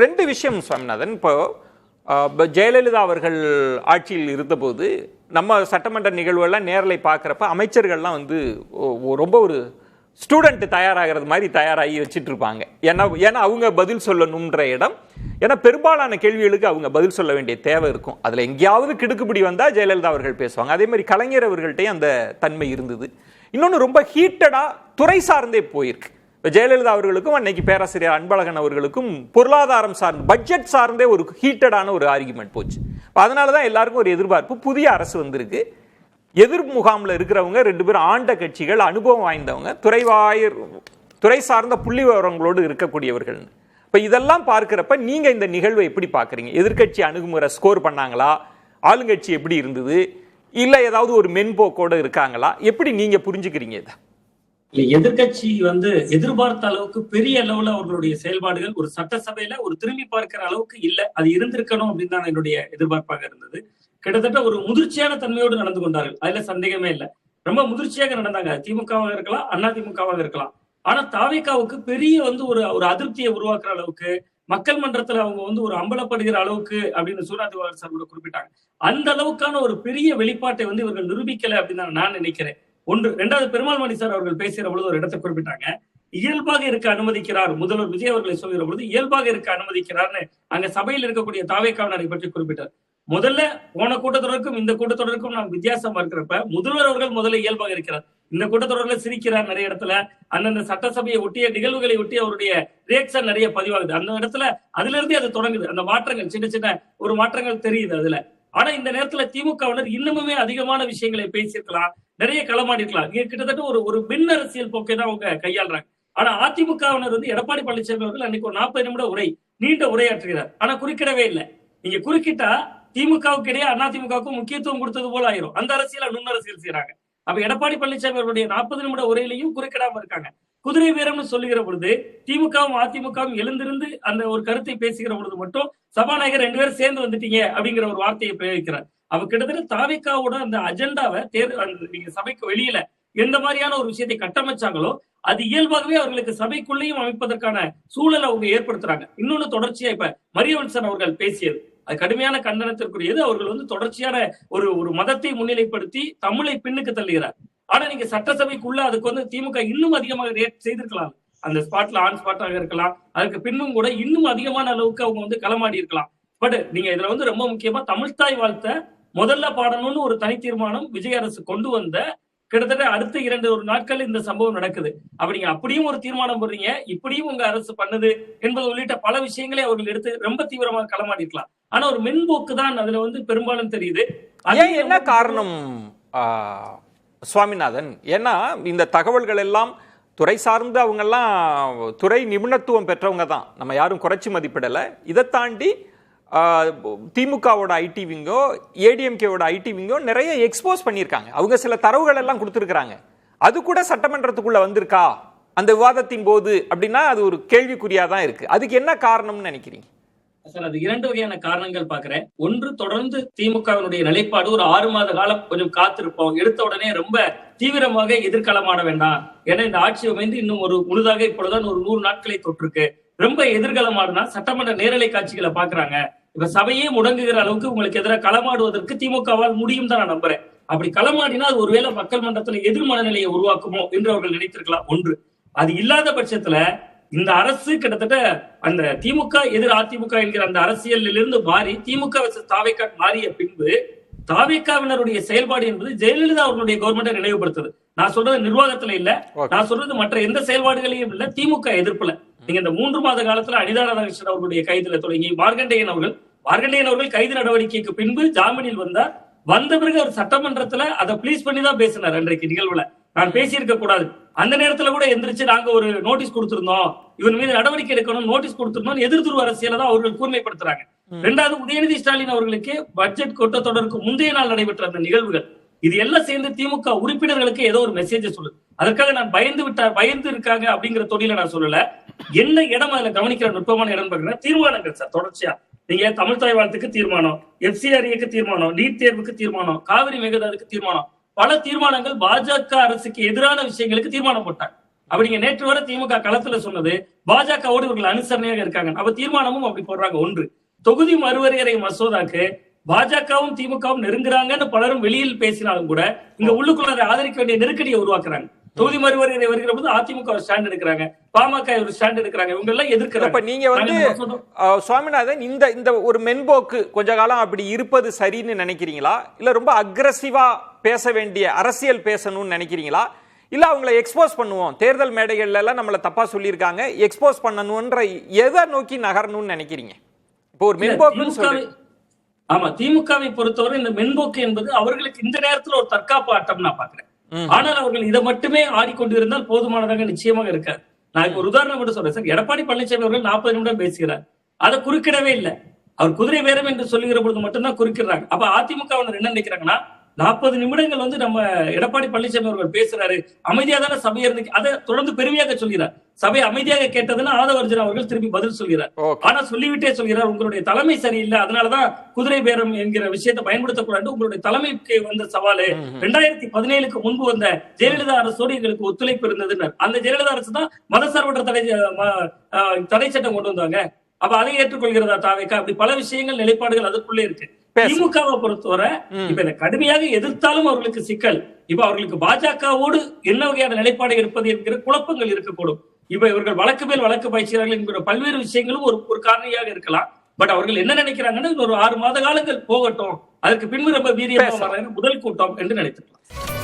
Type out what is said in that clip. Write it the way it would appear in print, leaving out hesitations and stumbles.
ரெண்டு விஷயம் சுவாமிநாதன். இப்போ ஜெயலலிதா அவர்கள் ஆட்சியில் இருந்தபோது நம்ம சட்டமன்ற நிகழ்வுகள்லாம் நேரலை பார்க்குறப்ப அமைச்சர்கள்லாம் வந்து ரொம்ப ஒரு ஸ்டூடெண்ட் தயாராகிறது மாதிரி தயாராகி வச்சுட்டு இருப்பாங்க. ஏன்னா அவங்க பதில் சொல்லணுன்ற இடம். ஏன்னா பெரும்பாலான கேள்விகளுக்கு அவங்க பதில் சொல்ல வேண்டிய தேவை இருக்கும். அதில் எங்கேயாவது கிடுக்குப்பிடி வந்தால் ஜெயலலிதா அவர்கள் பேசுவாங்க. அதே மாதிரி கலைஞர் அவர்கள்ட்டையும் அந்த தன்மை இருந்தது. இன்னொன்று ரொம்ப ஹீட்டடாக துறை சார்ந்தே போயிருக்கு. ஜெயலலிதா அவர்களுக்கும் அன்னைக்கு பேராசிரியர் அன்பழகன் அவர்களுக்கும் பொருளாதாரம் சார்ந்து பட்ஜெட் சார்ந்தே ஒரு ஹீட்டடான ஒரு ஆர்குமெண்ட் போச்சு. அதனால தான் எல்லாருக்கும் ஒரு எதிர்பார்ப்பு. புதிய அரசு வந்திருக்கு. எதிர் முகாமில் இருக்கிறவங்க ரெண்டு பேரும் ஆண்ட கட்சிகள், அனுபவம் வாய்ந்தவங்க, துறை சார்ந்த புள்ளி விவரங்களோடு இருக்கக்கூடியவர்கள். இப்போ இதெல்லாம் பார்க்கிறப்ப நீங்க இந்த நிகழ்வை எப்படி பார்க்குறீங்க? எதிர்கட்சி அணுகுமுறை ஸ்கோர் பண்ணாங்களா? ஆளுங்கட்சி எப்படி இருந்தது? இல்லை ஏதாவது ஒரு மென்போக்கோடு இருக்காங்களா? எப்படி நீங்க புரிஞ்சுக்கிறீங்க இதை? எதிர்கட்சி எதிர்பார்த்த அளவுக்கு பெரிய அளவுல அவர்களுடைய செயல்பாடுகள் ஒரு சட்டசபையில ஒரு திரும்பி பார்க்கிற அளவுக்கு இல்ல. அது இருந்திருக்கணும் அப்படின்னு தான் என்னுடைய எதிர்பார்ப்பாக இருந்தது. கிட்டத்தட்ட ஒரு முதிர்ச்சியான தன்மையோடு நடந்து கொண்டார்கள். அதுல சந்தேகமே இல்லை. ரொம்ப முதிர்ச்சியாக நடந்தாங்க. திமுகவாக இருக்கலாம், அண்ணா திமுகவாக இருக்கலாம். ஆனா தாவேகாவுக்கு பெரிய ஒரு அதிருப்தியை உருவாக்குற அளவுக்கு, மக்கள் மன்றத்துல அவங்க ஒரு அம்பலப்படுகிற அளவுக்கு அப்படின்னு சூராதிவாகர் சார் கூட குறிப்பிட்டாங்க. அந்த அளவுக்கான ஒரு பெரிய வெளிப்பாட்டை இவர்கள் நிரூபிக்கல அப்படின்னு நான் நினைக்கிறேன். ஒன்று. இரண்டாவது, பெருமாள் மணி சார் அவர்கள் பேசுகிற பொழுது ஒரு இடத்தை குறிப்பிட்டாங்க. இயல்பாக இருக்க அனுமதிக்கிறார் முதல்வர் விஜய் அவர்களை சொல்கிற பொழுது இயல்பாக இருக்க அனுமதிக்கிறார்னு அங்க சபையில் இருக்கக்கூடிய தாவேகாவினரை பற்றி குறிப்பிட்டார். முதல்ல போன கூட்டத்தொடருக்கும் இந்த கூட்டத்தொடருக்கும் நாம் வித்தியாசம் பார்க்கிறப்ப முதல்வர் அவர்கள் முதல்ல இயல்பாக இருக்கிறார். இந்த கூட்டத்தொடர்ல சிரிக்கிறார். நிறைய இடத்துல அந்தந்த சட்டசபையை ஒட்டிய நிகழ்வுகளை ஒட்டி அவருடைய ரியாக்ஷன் நிறைய பதிவாகுது. அந்த இடத்துல அதுல இருந்தே அது தொடங்குது. அந்த மாற்றங்கள் சின்ன சின்ன ஒரு மாற்றங்கள் தெரியுது அதுல. ஆனா இந்த நேரத்துல திமுகவினர் இன்னமுமே அதிகமான விஷயங்களை பேசியிருக்கலாம், நிறைய களமாடிருக்கலாம். கிட்டத்தட்ட ஒரு பின் அரசியல் போக்கை தான் அவங்க கையாளுறாங்க. ஆனா அதிமுகவினர் எடப்பாடி பழனிசாமி அவர்கள் அன்னைக்கு ஒரு 40 நிமிட நீண்ட உரையாற்றுகிறார். ஆனா குறுக்கிடவே இல்லை. நீங்க குறுக்கிட்டா திமுகவுக்கு இடையே அதிமுகவுக்கும் முக்கியத்துவம் கொடுத்தது போல ஆயிரும். அந்த அரசியல நுண்ணரசியல் செய்யறாங்க. அப்ப எடப்பாடி பழனிசாமி அவருடைய 40 நிமிட உரையிலையும் குறுக்கிடாம இருக்காங்க. குதிரை வீரம்னு சொல்லுகிற பொழுது திமுகவும் அதிமுகவும் எழுந்திருந்து அந்த ஒரு கருத்தை பேசுகிற பொழுது மட்டும் சபாநாயகர் 2 பேரும் சேர்ந்து வந்துட்டீங்க அப்படிங்கிற ஒரு வார்த்தையை பிரயோகிக்கிறார். அப்ப கிட்டத்தட்ட தாவேகாவோட அந்த அஜெண்டாவை நீங்க சபைக்கு வெளியில எந்த மாதிரியான ஒரு விஷயத்தை கட்டமைச்சாங்களோ அது இயல்பாகவே அவர்களுக்கு சபைக்குள்ளேயும் அமைப்பதற்கான சூழலை அவங்க ஏற்படுத்துறாங்க. இன்னொன்னு தொடர்ச்சியா இப்ப மரியவன்சன் அவர்கள் பேசியது அது கடுமையான கண்டனத்திற்குரியது. அவர்கள் தொடர்ச்சியான ஒரு மதத்தை முன்னிலைப்படுத்தி தமிழை பின்னுக்கு தள்ளுகிறார். ஆனா நீங்க சட்டசபைக்குள்ள அதுக்கு திமுக இன்னும் அதிகமாக செய்திருக்கலாம். அந்த ஸ்பாட்ல ஆன் ஸ்பாட்டாக இருக்கலாம். அதுக்கு பின்னும் கூட இன்னும் அதிகமான அளவுக்கு அவங்க களமாடி இருக்கலாம். பட் நீங்க இதுல ரொம்ப முக்கியமா தமிழ்தாய் வாழ்த்த முதல்ல பாடணும்னு ஒரு தனி தீர்மானம் விஜய் அரசு கொண்டு வந்த கிட்டத்தட்ட அடுத்த 2 நாட்கள் இந்த சம்பவம் நடக்குது. அப்ப நீங்க அப்படியும் ஒரு தீர்மானம் போடுறீங்க, இப்படியும் உங்க அரசு பண்ணுது என்பது உள்ளிட்ட பல விஷயங்களை அவர்கள் எடுத்து ரொம்ப தீவிரமாக களமாடி இருக்கலாம். ஆனா ஒரு மென்போக்கு தான் அதுல பெரும்பாலும் தெரியுது. என்ன காரணம் சுவாமிநாதன்? ஏன்னா இந்த தகவல்கள் எல்லாம் துறை சார்ந்து அவங்கெல்லாம் துறை நிபுணத்துவம் பெற்றவங்க தான், நம்ம யாரும் குறைச்சி மதிப்பிடலை. இதை தாண்டி திமுகவோட ஐடி விங்கோ ஏடிஎம்கேவோட ஐடி விங்கோ நிறைய எக்ஸ்போஸ் பண்ணியிருக்காங்க. அவங்க சில தரவுகள் எல்லாம் கொடுத்துருக்காங்க. அது கூட சட்டமன்றத்துக்குள்ள வந்திருக்கா அந்த விவாதத்தின் போது அப்படின்னா அது ஒரு கேள்விக்குறியா தான் இருக்கு. அதுக்கு என்ன காரணம்னு நினைக்கிறீங்க? சார், அது 2 வகையான காரணங்கள் பாக்குறேன். ஒன்று, தொடர்ந்து திமுகவினுடைய நிலைப்பாடு ஒரு 6 மாத காலம் கொஞ்சம் காத்திருப்போம், எடுத்த உடனே ரொம்ப தீவிரமாக எதிர்காலமான வேண்டாம். ஏன்னா இந்த ஆட்சி அமைந்து இன்னும் ஒரு முழுதாக இப்பொழுதுதான் ஒரு 100 நாட்களை தொற்றுக்கு. ரொம்ப எதிர்காலமாடுனா சட்டமன்ற நேரலை காட்சிகளை பாக்குறாங்க. இப்ப சபையே முடங்குகிற அளவுக்கு உங்களுக்கு எதிராக களமாடுவதற்கு திமுகவால் முடியும் தான் நான் நம்புறேன். அப்படி களமாடினா அது ஒருவேளை மக்கள் மன்றத்துல எதிர் மனநிலையை உருவாக்குமோ என்று அவர்கள் நினைத்திருக்கலாம். ஒன்று. அது இல்லாத பட்சத்துல இந்த அரசு கிட்டத்தட்ட அந்த திமுக எதிர் அதிமுக என்கிற அந்த அரசியலில் இருந்து மாறி திமுக தாவேகா மாறிய பின்பு தாவேகாவினருடைய செயல்பாடு என்பது ஜெயலலிதா அவர்களுடைய கவர்மெண்ட்டை நினைவுபடுத்துது. நான் சொல்றது நிர்வாகத்துல இல்ல, நான் சொல்றது மற்ற எந்த செயல்பாடுகளையும் இல்ல, திமுக எதிர்ப்புல. நீங்க இந்த 3 மாத காலத்துல அனிதா ராதாகிருஷ்ணன் அவர்களுடைய கைதுல தொடங்கி மார்கண்டேயன் அவர்கள் கைது நடவடிக்கைக்கு பின்பு ஜாமீனில் வந்த பிறகு அவர் சட்டமன்றத்துல அதை ப்ளீஸ் பண்ணி தான் பேசினார். அன்றைக்கு நிகழ்வுல நான் பேசியிருக்க கூடாது, அந்த நேரத்துல கூட எந்திரிச்சு நாங்க ஒரு நோட்டீஸ் கொடுத்திருந்தோம், இவன் மீது நடவடிக்கை எடுக்கணும் நோட்டீஸ் கொடுத்திருந்தோம், எதிர்த்துருவ அரசியலை தான் அவர்கள் கூர்மைப்படுத்துறாங்க. 2வது, உதயநிதி ஸ்டாலின் அவர்களுக்கு பட்ஜெட் கூட்டத்தொடருக்கு முந்தைய நாள் நடைபெற்ற அந்த நிகழ்வுகள் இது எல்லாம் சேர்ந்து திமுக உறுப்பினர்களுக்கு ஏதோ ஒரு மெசேஜ் சொல்லுது. அதற்காக நான் பயந்து இருக்காங்க அப்படிங்கிற தொழில நான் சொல்லல. என்ன இடம் அதுல கவனிக்கிற நுட்பமான இடம் பாக்குறேன் தீர்மானங்கள் சார். தொடர்ச்சியா நீங்க தமிழ்தாய் வாழ்த்துக்கு தீர்மானம், எஃப்சிஆர்ஏக்கு தீர்மானம், நீட் தேர்வுக்கு தீர்மானம், காவிரி மேகதாதுக்கு தீர்மானம், பல தீர்மானங்கள் பாஜக அரசுக்கு எதிரான விஷயங்களுக்கு தீர்மானம் போட்டாங்க. அப்ப நீங்க நேற்று வரை திமுக களத்துல சொன்னது பாஜகவோடு இவர்கள் அனுசரணையாக இருக்காங்க. அப்ப தீர்மானமும் அப்படி போடுறாங்க. ஒன்று, தொகுதி மறுவரையறை மசோதாக்கு பாஜகவும் திமுகவும் நெருங்குறாங்கன்னு பலரும் வெளியில் பேசினாலும் கூட இங்க உள்ளுக்குள்ள அதை ஆதரிக்க வேண்டிய நெருக்கடியை உருவாக்குறாங்க. தொகுதி மறுவரையறை வருகிற போது அதிமுக ஒரு ஸ்டாண்ட் எடுக்கிறாங்க, பாமக ஒரு ஸ்டாண்ட் எடுக்கிறாங்க, இவங்க எல்லாம் எதிர்க்கிறாங்க. இப்ப நீங்க வந்து சுவாமிநாதன் இந்த ஒரு மென்போக்கு கொஞ்ச காலம் அப்படி இருப்பது சரின்னு நினைக்கிறீங்களா, இல்ல ரொம்ப அக்ரெசிவா பேச வேண்டிய அரசியல் பேசணும்னு நினைக்கிறீங்களா, இல்ல அவங்களை எக்ஸ்போஸ் பண்ணுவோம், தேர்தல் மேடைகள்ல எல்லாம் நம்மள தப்பா சொல்லியிருக்காங்க, எக்ஸ்போஸ் பண்ணணும்ன்ற எதை நோக்கி நகரணும்னு நினைக்கிறீங்க? இப்போ ஒரு மென்போக்குன்னு சொல்றீங்க. ஆமா, திமுகவை பொறுத்தவரை இந்த மென்போக்கு என்பது அவர்களுக்கு இந்த நேரத்தில் ஒரு தற்காப்பு ஆட்டம் நான் பாக்குறேன். ஆனால் அவர்கள் இதை மட்டுமே ஆடிக்கொண்டிருந்தால் போதுமானதாக நிச்சயமாக இருக்காது. நான் இப்ப ஒரு உதாரணம் மட்டும் சொல்றேன் சார். எடப்பாடி பழனிசாமி அவர்கள் 40 நிமிடம் பேசுகிறார், அதை குறுக்கிடவே இல்லை. அவர் குதிரை பேரம் என்று சொல்லுகிற பொழுது மட்டும்தான் குறுக்கிடுறாங்க. அப்ப அதிமுக என்ன நினைக்கிறாங்கன்னா, 40 நிமிடங்கள் வந்து நம்ம எடப்பாடி பழனிசாமி அவர்கள் பேசுறாரு, அமைதியா தானே சபை இருந்து அதை தொடர்ந்து பெருமையாக சொல்கிறார். சபை அமைதியாக கேட்டதுன்னா ஆதவர்ஜன் அவர்கள் திருப்பி பதில் சொல்கிறார். ஆனா சொல்லிவிட்டே சொல்கிறார், உங்களுடைய தலைமை சரியில்லை, அதனாலதான் குதிரை பேரம் என்கிற விஷயத்தை பயன்படுத்தக்கூடாது. உங்களுடைய தலைமைக்கு வந்த சவாலு 2017க்கு முன்பு வந்த ஜெயலலிதா அரசோடு எங்களுக்கு ஒத்துழைப்பு இருந்ததுன்னு. அந்த ஜெயலலிதா அரசு தான் மதசார்பற்ற தடை சட்டம் கொண்டு வந்தாங்க. அப்ப அதை ஏற்றுக்கொள்கிறதா தாவேக்கா? அப்படி பல விஷயங்கள், நிலைப்பாடுகள் அதற்குள்ளே இருக்கு. திமுகவை பொறுத்தவரை இப்ப இதை கடுமையாக எதிர்த்தாலும் அவர்களுக்கு சிக்கல். இப்ப அவர்களுக்கு பாஜகவோடு என்ன வகையான நிலைப்பாடு எடுப்பது என்கிற குழப்பங்கள் இருக்கக்கூடும். இப்ப இவர்கள் வழக்கு மேல் வழக்கு பயிற்சியாளர்கள் என்கிற பல்வேறு விஷயங்களும் ஒரு காரணியாக இருக்கலாம். பட் அவர்கள் என்ன நினைக்கிறாங்கன்னு ஒரு 6 மாத காலங்கள் போகட்டும், அதற்கு பின்பு ரொம்ப வீரியமாக முதல் கூட்டம் என்று நினைத்திருக்கலாம்.